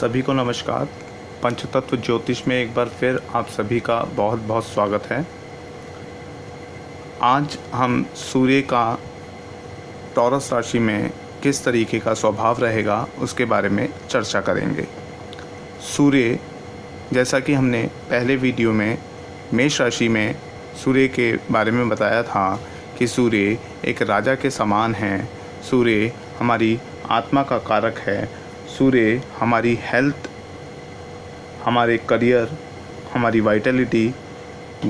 सभी को नमस्कार। पंचतत्व ज्योतिष में एक बार फिर आप सभी का बहुत बहुत स्वागत है। आज हम सूर्य का टॉरस राशि में किस तरीके का स्वभाव रहेगा उसके बारे में चर्चा करेंगे। सूर्य, जैसा कि हमने पहले वीडियो में मेष राशि में सूर्य के बारे में बताया था कि सूर्य एक राजा के समान है। सूर्य हमारी आत्मा का कारक है। सूर्य हमारी हेल्थ, हमारे करियर, हमारी वाइटलिटी,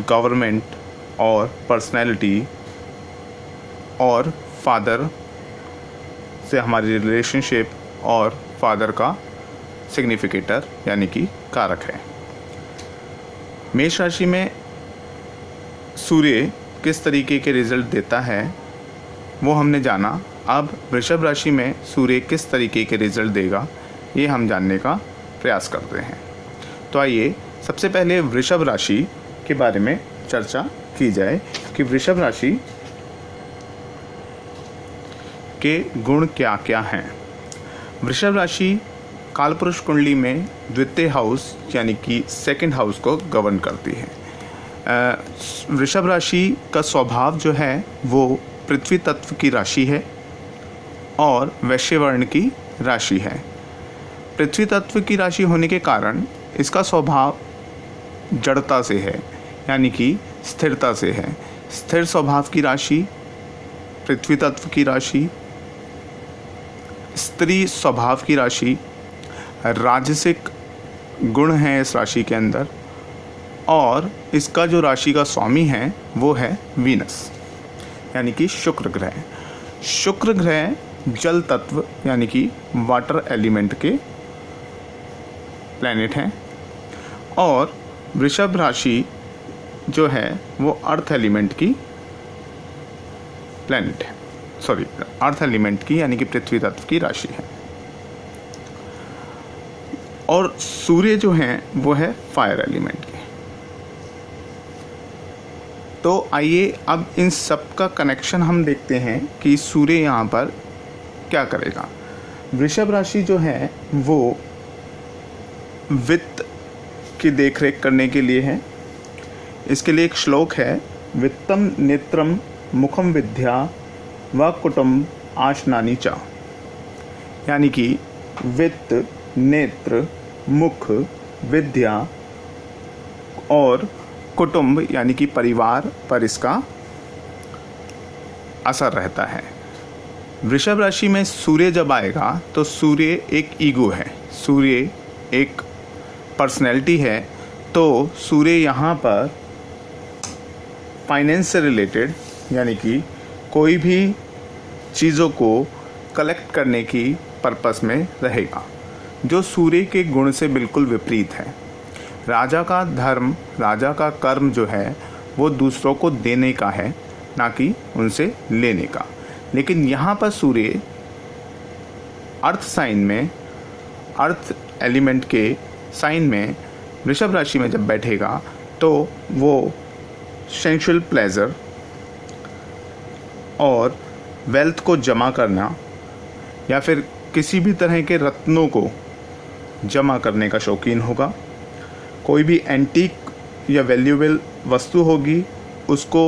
गवर्नमेंट और पर्सनैलिटी और फादर से हमारी रिलेशनशिप और फादर का सिग्निफिकेटर यानी कि कारक है। मेष राशि में सूर्य किस तरीके के रिजल्ट देता है वो हमने जाना। अब वृषभ राशि में सूर्य किस तरीके के रिजल्ट देगा ये हम जानने का प्रयास करते हैं। तो आइए सबसे पहले वृषभ राशि के बारे में चर्चा की जाए कि वृषभ राशि के गुण क्या क्या हैं। वृषभ राशि कालपुरुष कुंडली में द्वितीय हाउस यानी कि सेकंड हाउस को गवर्न करती है। वृषभ राशि का स्वभाव जो है वो पृथ्वी तत्व की राशि है और वैश्य वर्ण की राशि है। पृथ्वी तत्व की राशि होने के कारण इसका स्वभाव जड़ता से है यानी कि स्थिरता से है। स्थिर स्वभाव की राशि, पृथ्वी तत्व की राशि, स्त्री स्वभाव की राशि, राजसिक गुण हैं इस राशि के अंदर और इसका जो राशि का स्वामी है वो है वीनस यानी कि शुक्र ग्रह। शुक्र ग्रह जल तत्व यानी कि वाटर एलिमेंट के प्लैनेट हैं और वृषभ राशि जो है वो अर्थ एलिमेंट की प्लैनेट है, अर्थ एलिमेंट की यानी कि पृथ्वी तत्व की राशि है। और सूर्य जो है वो है फायर एलिमेंट के। तो आइए अब इन सब का कनेक्शन हम देखते हैं कि सूर्य यहाँ पर क्या करेगा। वृषभ राशि जो है वो वित्त की देखरेख करने के लिए है। इसके लिए एक श्लोक है, वित्तम नेत्रम मुखम विद्या व कुटुंब आशनानी चा, यानी कि वित्त, नेत्र, मुख, विद्या और कुटुंब यानी कि परिवार पर इसका असर रहता है। वृषभ राशि में सूर्य जब आएगा तो सूर्य एक ईगो है, सूर्य एक पर्सनैलिटी है। तो सूर्य यहाँ पर फाइनेंस से रिलेटेड यानी कि कोई भी चीज़ों को कलेक्ट करने की पर्पस में रहेगा, जो सूर्य के गुण से बिल्कुल विपरीत है। राजा का धर्म, राजा का कर्म जो है वो दूसरों को देने का है, ना कि उनसे लेने का। लेकिन यहाँ पर सूर्य अर्थ साइन में, अर्थ एलिमेंट के साइन में वृषभ राशि में जब बैठेगा तो वो सेंशुअल प्लेजर और वेल्थ को जमा करना या फिर किसी भी तरह के रत्नों को जमा करने का शौकीन होगा। कोई भी एंटीक या वैल्यूएबल वस्तु होगी उसको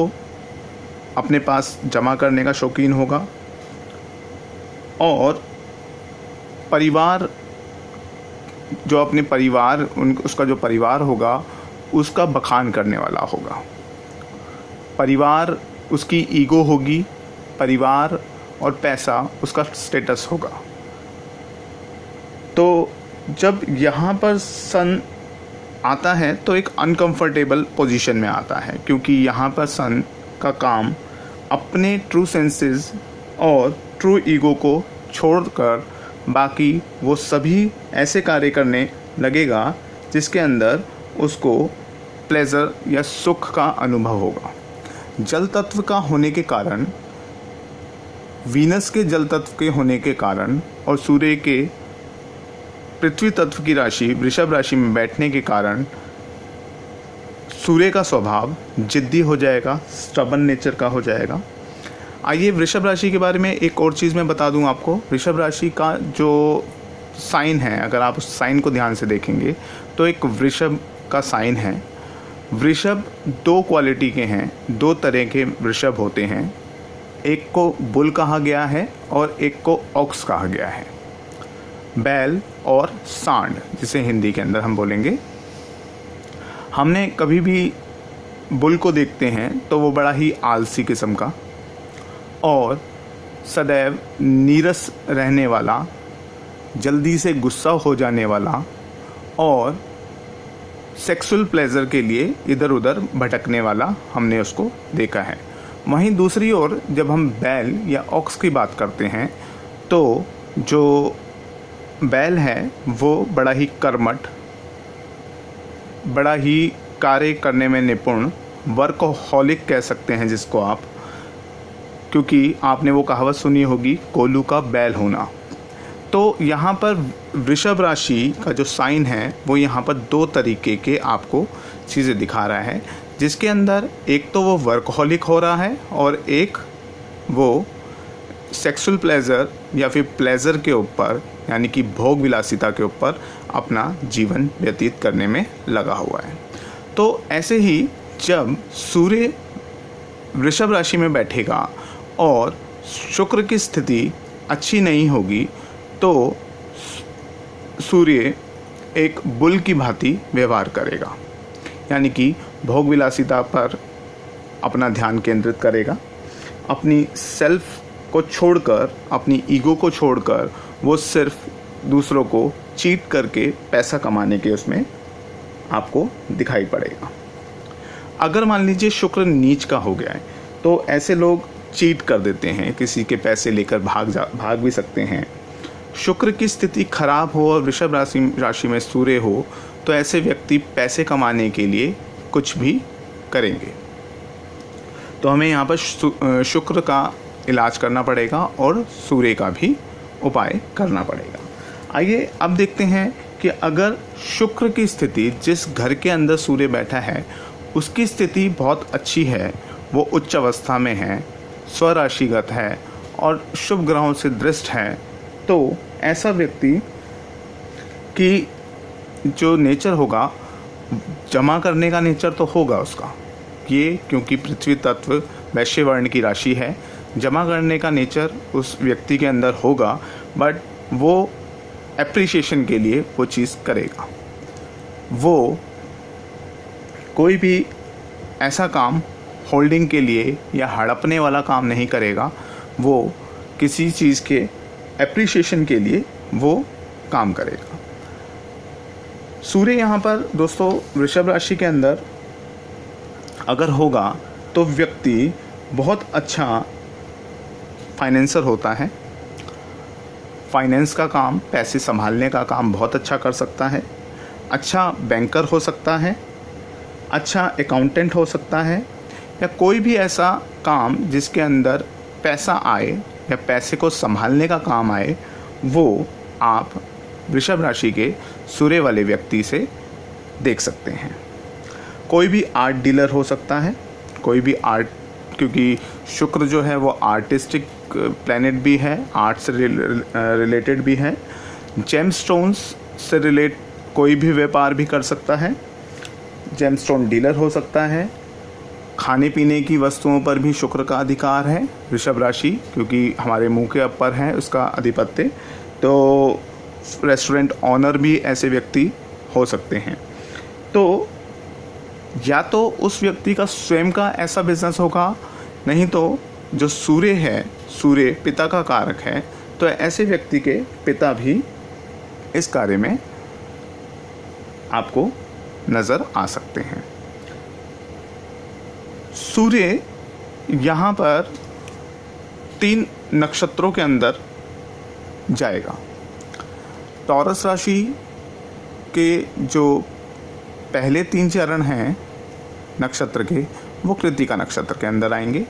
अपने पास जमा करने का शौकीन होगा और परिवार जो अपने परिवार उसका जो परिवार होगा उसका बखान करने वाला होगा। परिवार उसकी ईगो होगी, परिवार और पैसा उसका स्टेटस होगा। तो जब यहाँ पर सन आता है तो एक अनकंफर्टेबल पोजीशन में आता है, क्योंकि यहाँ पर सन का काम अपने ट्रू सेंसेस और ट्रू ईगो को छोड़कर बाकी वो सभी ऐसे कार्य करने लगेगा जिसके अंदर उसको प्लेजर या सुख का अनुभव होगा। जल तत्व का होने के कारण, वीनस के जल तत्व के होने के कारण और सूर्य के पृथ्वी तत्व की राशि वृषभ राशि में बैठने के कारण सूर्य का स्वभाव जिद्दी हो जाएगा, स्टबन नेचर का हो जाएगा। आइए वृषभ राशि के बारे में एक और चीज़ मैं बता दूं आपको। वृषभ राशि का जो साइन है, अगर आप उस साइन को ध्यान से देखेंगे तो एक वृषभ का साइन है। वृषभ दो क्वालिटी के हैं, दो तरह के वृषभ होते हैं, एक को बुल कहा गया है और एक को ऑक्स कहा गया है। बैल और सांड जिसे हिंदी के अंदर हम बोलेंगे। हमने कभी भी बुल को देखते हैं तो वो बड़ा ही आलसी किस्म का और सदैव नीरस रहने वाला, जल्दी से गुस्सा हो जाने वाला और सेक्सुअल प्लेजर के लिए इधर उधर भटकने वाला हमने उसको देखा है। वहीं दूसरी ओर जब हम बैल या ऑक्स की बात करते हैं तो जो बैल है वो बड़ा ही कर्मठ, बड़ा ही कार्य करने में निपुण, वर्कहॉलिक कह सकते हैं जिसको आप, क्योंकि आपने वो कहावत सुनी होगी, कोल्हू का बैल होना। तो यहाँ पर वृषभ राशि का जो साइन है वो यहाँ पर दो तरीके के आपको चीज़ें दिखा रहा है, जिसके अंदर एक तो वो वर्कहॉलिक हो रहा है और एक वो सेक्सुअल प्लेजर या फिर प्लेजर के ऊपर यानी कि भोग विलासिता के ऊपर अपना जीवन व्यतीत करने में लगा हुआ है। तो ऐसे ही जब सूर्य वृषभ राशि में बैठेगा और शुक्र की स्थिति अच्छी नहीं होगी तो सूर्य एक बुल की भांति व्यवहार करेगा, यानी कि भोग विलासिता पर अपना ध्यान केंद्रित करेगा। अपनी सेल्फ को छोड़कर, अपनी ईगो को छोड़कर वो सिर्फ दूसरों को चीट करके पैसा कमाने के उसमें आपको दिखाई पड़ेगा। अगर मान लीजिए शुक्र नीच का हो गया है तो ऐसे लोग चीट कर देते हैं, किसी के पैसे लेकर भाग भी सकते हैं। शुक्र की स्थिति खराब हो और वृषभ राशि में सूर्य हो तो ऐसे व्यक्ति पैसे कमाने के लिए कुछ भी करेंगे। तो हमें यहाँ पर शुक्र का इलाज करना पड़ेगा और सूर्य का भी उपाय करना पड़ेगा। आइए अब देखते हैं कि अगर शुक्र की स्थिति, जिस घर के अंदर सूर्य बैठा है उसकी स्थिति बहुत अच्छी है, वो उच्च अवस्था में है, स्वराशिगत है और शुभ ग्रहों से दृष्ट है, तो ऐसा व्यक्ति की जो नेचर होगा, जमा करने का नेचर तो होगा उसका, ये क्योंकि पृथ्वी तत्व वैश्य वर्ण की राशि है, जमा करने का नेचर उस व्यक्ति के अंदर होगा, बट वो एप्रिसिएशन के लिए वो चीज़ करेगा। वो कोई भी ऐसा काम होल्डिंग के लिए या हड़पने वाला काम नहीं करेगा, वो किसी चीज़ के एप्रिसिएशन के लिए वो काम करेगा। सूर्य यहाँ पर दोस्तों वृषभ राशि के अंदर अगर होगा तो व्यक्ति बहुत अच्छा फाइनेंसर होता है, फाइनेंस का काम, पैसे संभालने का काम बहुत अच्छा कर सकता है, अच्छा बैंकर हो सकता है, अच्छा अकाउंटेंट हो सकता है, या कोई भी ऐसा काम जिसके अंदर पैसा आए या पैसे को संभालने का काम आए, वो आप वृषभ राशि के सूर्य वाले व्यक्ति से देख सकते हैं। कोई भी आर्ट डीलर हो सकता है, कोई भी आर्ट, क्योंकि शुक्र जो है वो आर्टिस्टिक प्लैनेट भी है, आर्ट से रिलेटेड भी है। जेमस्टोन्स से रिलेट कोई भी व्यापार भी कर सकता है, जेमस्टोन डीलर हो सकता है। खाने पीने की वस्तुओं पर भी शुक्र का अधिकार है वृषभ राशि, क्योंकि हमारे मुंह के ऊपर है उसका आधिपत्य, तो रेस्टोरेंट ऑनर भी ऐसे व्यक्ति हो सकते हैं। तो या तो उस व्यक्ति का स्वयं का ऐसा बिजनेस होगा, नहीं तो जो सूर्य है, सूर्य पिता का कारक है, तो ऐसे व्यक्ति के पिता भी इस कार्य में आपको नज़र आ सकते हैं। सूर्य यहाँ पर 3 नक्षत्रों के अंदर जाएगा। टॉरस राशि के जो पहले 3 चरण हैं नक्षत्र के, वो कृत्तिका नक्षत्र के अंदर आएंगे।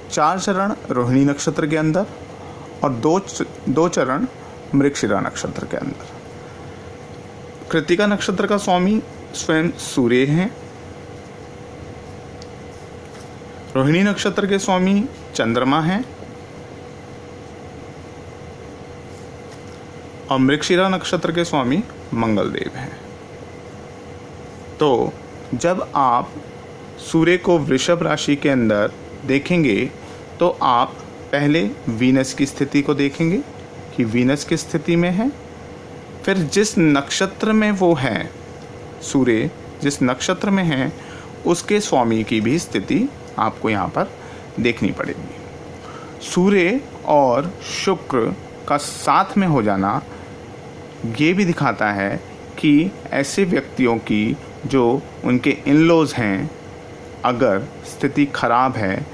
4 चरण रोहिणी नक्षत्र के अंदर और 2 चरण मृगशिरा नक्षत्र के अंदर। कृत्तिका नक्षत्र का स्वामी स्वयं सूर्य हैं, रोहिणी नक्षत्र के स्वामी चंद्रमा हैं, और मृगशिरा नक्षत्र के स्वामी मंगल देव हैं। तो जब आप सूर्य को वृषभ राशि के अंदर देखेंगे तो आप पहले वीनस की स्थिति को देखेंगे कि वीनस किस स्थिति में है। फिर जिस नक्षत्र में वो है, सूर्य जिस नक्षत्र में है उसके स्वामी की भी स्थिति आपको यहाँ पर देखनी पड़ेगी। सूर्य और शुक्र का साथ में हो जाना ये भी दिखाता है कि ऐसे व्यक्तियों की जो उनके इन-लॉज हैं, अगर स्थिति खराब है,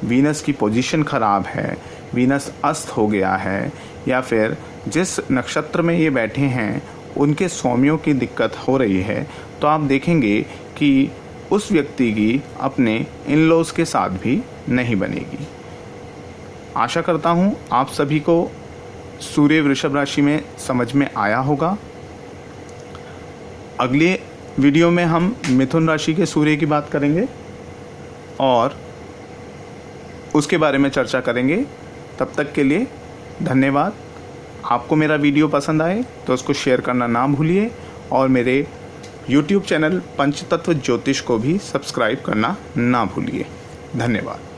वीनस की पोजीशन खराब है, वीनस अस्त हो गया है, या फिर जिस नक्षत्र में ये बैठे हैं उनके स्वामियों की दिक्कत हो रही है, तो आप देखेंगे कि उस व्यक्ति की अपने इन-लॉज के साथ भी नहीं बनेगी। आशा करता हूँ आप सभी को सूर्य वृषभ राशि में समझ में आया होगा। अगले वीडियो में हम मिथुन राशि के सूर्य की बात करेंगे और उसके बारे में चर्चा करेंगे। तब तक के लिए धन्यवाद। आपको मेरा वीडियो पसंद आए तो उसको शेयर करना ना भूलिए और मेरे YouTube चैनल पंचतत्व ज्योतिष को भी सब्सक्राइब करना ना भूलिए। धन्यवाद।